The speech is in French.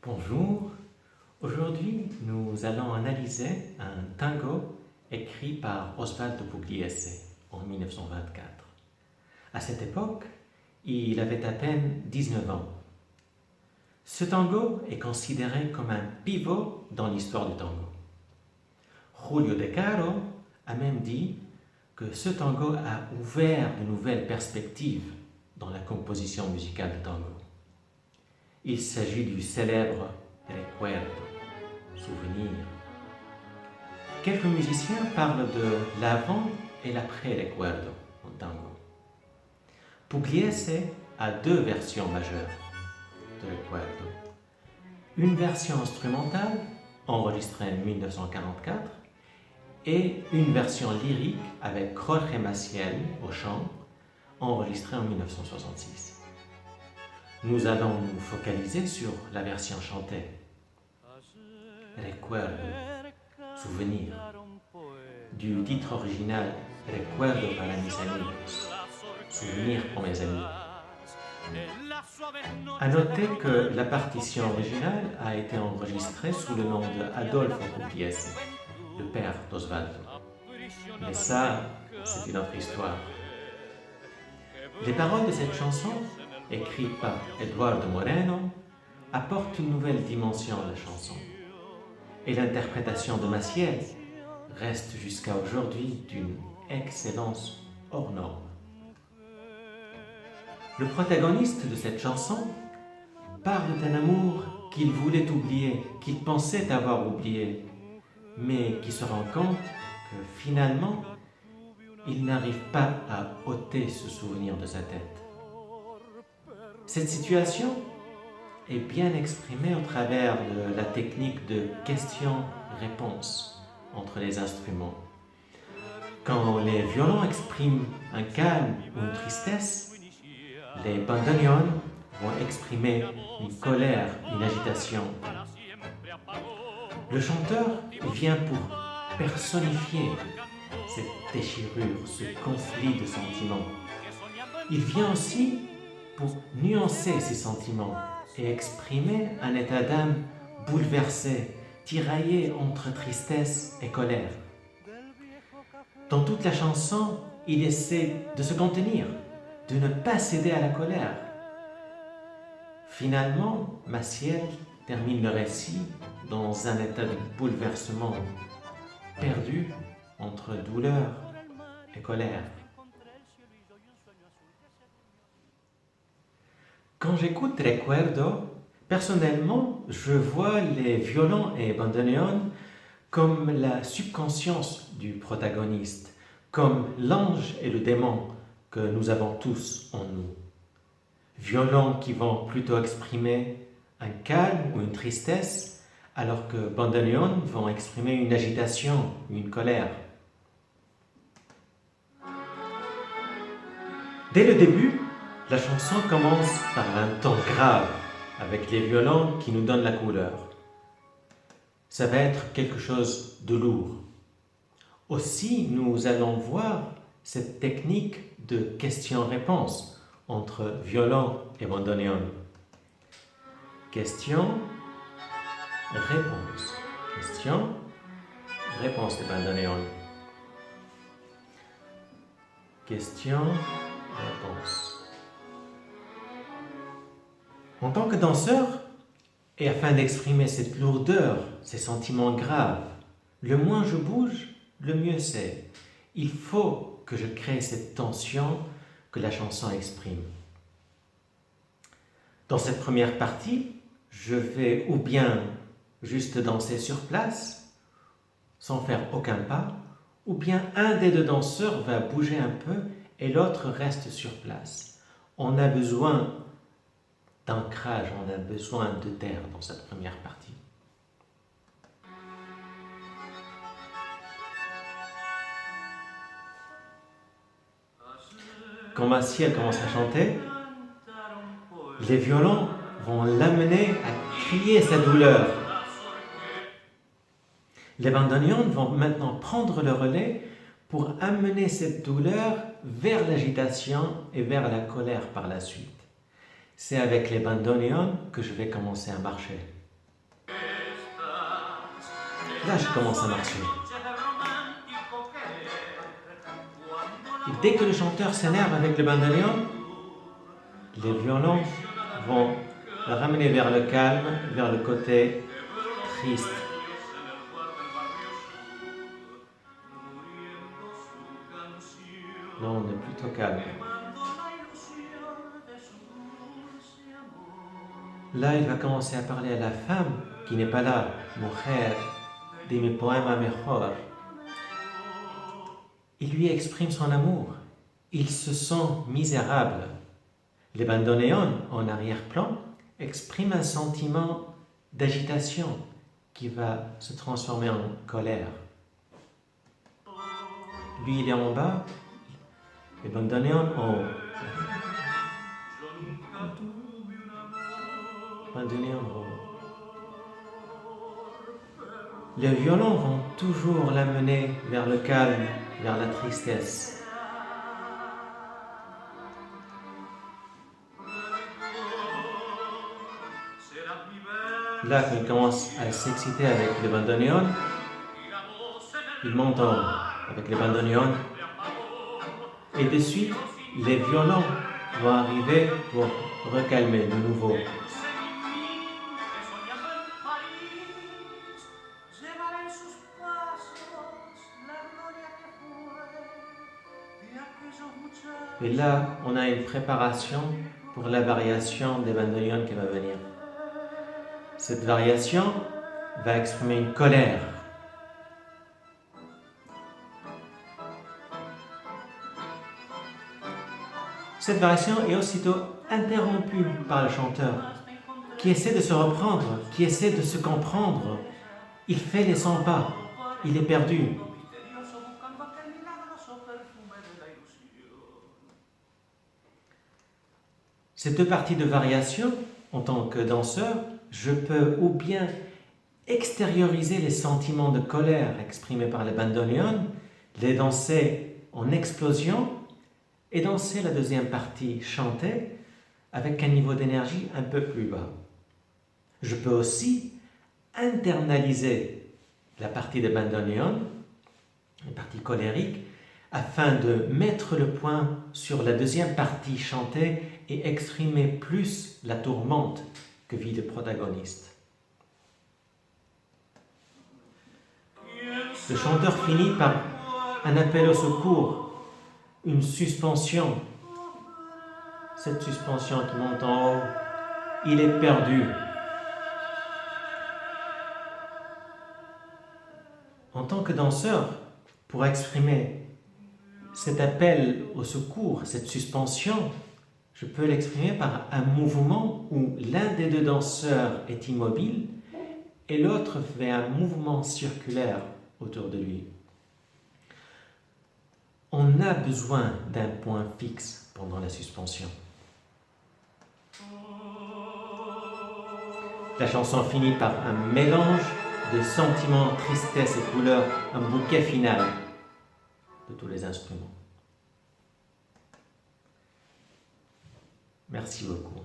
Bonjour, aujourd'hui nous allons analyser un tango écrit par Osvaldo Pugliese en 1924. À cette époque, il avait à peine 19 ans. Ce tango est considéré comme un pivot dans l'histoire du tango. Julio De Caro a même dit que ce tango a ouvert de nouvelles perspectives dans la composition musicale du tango. Il s'agit du célèbre recuerdo, souvenir. Quelques musiciens parlent de l'avant et l'après recuerdo en tango. Pugliese a deux versions majeures de recuerdo. Une version instrumentale, enregistrée en 1944, et une version lyrique avec Jorge Maciel au chant, enregistrée en 1966. Nous allons nous focaliser sur la version chantée. Recuerdo, souvenir, du titre original Recuerdo para mis amigos, souvenir pour mes amis. À noter que la partition originale a été enregistrée sous le nom de Adolfo Pugliese, le père d'Osvaldo. Mais ça, c'est une autre histoire. Les paroles de cette chanson, écrite par Eduardo Moreno, apportent une nouvelle dimension à la chanson. Et l'interprétation de Maciel reste jusqu'à aujourd'hui d'une excellence hors norme. Le protagoniste de cette chanson parle d'un amour qu'il voulait oublier, qu'il pensait avoir oublié, mais qui se rend compte que finalement, il n'arrive pas à ôter ce souvenir de sa tête. Cette situation est bien exprimée au travers de la technique de question-réponse entre les instruments. Quand les violons expriment un calme ou une tristesse, les bandoneons vont exprimer une colère, une agitation. Le chanteur vient pour personnifier cette déchirure, ce conflit de sentiments. Il vient aussi pour nuancer ces sentiments et exprimer un état d'âme bouleversé, tiraillé entre tristesse et colère. Dans toute la chanson, il essaie de se contenir, de ne pas céder à la colère. Finalement, Maciel termine le récit dans un état de bouleversement, perdu entre douleur et colère. Quand j'écoute Recuerdo, personnellement, je vois les violons et bandoneons comme la subconscience du protagoniste, comme l'ange et le démon que nous avons tous en nous. Violons qui vont plutôt exprimer un calme ou une tristesse, alors que bandoneons vont exprimer une agitation, une colère. Dès le début, la chanson commence par un ton grave, avec les violons qui nous donnent la couleur. Ça va être quelque chose de lourd. Aussi, nous allons voir cette technique de question-réponse entre violon et bandoneon. Question, réponse. Question, réponse de bandoneon. Question, réponse. En tant que danseur, et afin d'exprimer cette lourdeur, ces sentiments graves, le moins je bouge, le mieux c'est. Il faut que je crée cette tension que la chanson exprime. Dans cette première partie, je vais ou bien juste danser sur place, sans faire aucun pas, ou bien un des deux danseurs va bouger un peu et l'autre reste sur place. On a besoin d'ancrage, on a besoin de terre dans cette première partie. Quand Maciel commence à chanter, les violons vont l'amener à crier sa douleur. Les bandoneons vont maintenant prendre le relais pour amener cette douleur vers l'agitation et vers la colère par la suite. C'est avec les bandoneons que je vais commencer à marcher. Là, je commence à marcher. Et dès que le chanteur s'énerve avec le bandoneon, les violons vont le ramener vers le calme, vers le côté triste. Là, on est plutôt calme. Là, il va commencer à parler à la femme qui n'est pas là. Mujer, dime poema mejor. Il lui exprime son amour. Il se sent misérable. Le bandoneon, en arrière-plan, exprime un sentiment d'agitation qui va se transformer en colère. Lui, il est en bas, le bandoneon en haut. Bandoneon en haut. Les violons vont toujours l'amener vers le calme, vers la tristesse. Là, quand il commence à s'exciter avec le bandoneon, il monte en haut avec le bandoneon. Et de suite, les violons vont arriver pour recalmer de nouveau. Et là, on a une préparation pour la variation des bandoneons qui va venir. Cette variation va exprimer une colère. Cette variation est aussitôt interrompue par le chanteur, qui essaie de se reprendre, qui essaie de se comprendre. Il fait les 100 pas, il est perdu. Ces deux parties de variation, en tant que danseur, je peux ou bien extérioriser les sentiments de colère exprimés par le bandoneon, les danser en explosion et danser la deuxième partie chantée avec un niveau d'énergie un peu plus bas. Je peux aussi internaliser la partie de bandoneon, la partie colérique, afin de mettre le point sur la deuxième partie chantée et exprimer plus la tourmente que vit le protagoniste. Le chanteur finit par un appel au secours, une suspension. Cette suspension qui monte en haut, il est perdu. En tant que danseur, pour exprimer cet appel au secours, cette suspension, je peux l'exprimer par un mouvement où l'un des deux danseurs est immobile et l'autre fait un mouvement circulaire autour de lui. On a besoin d'un point fixe pendant la suspension. La chanson finit par un mélange de sentiments, tristesse et couleurs, un bouquet final de tous les instruments. Merci beaucoup.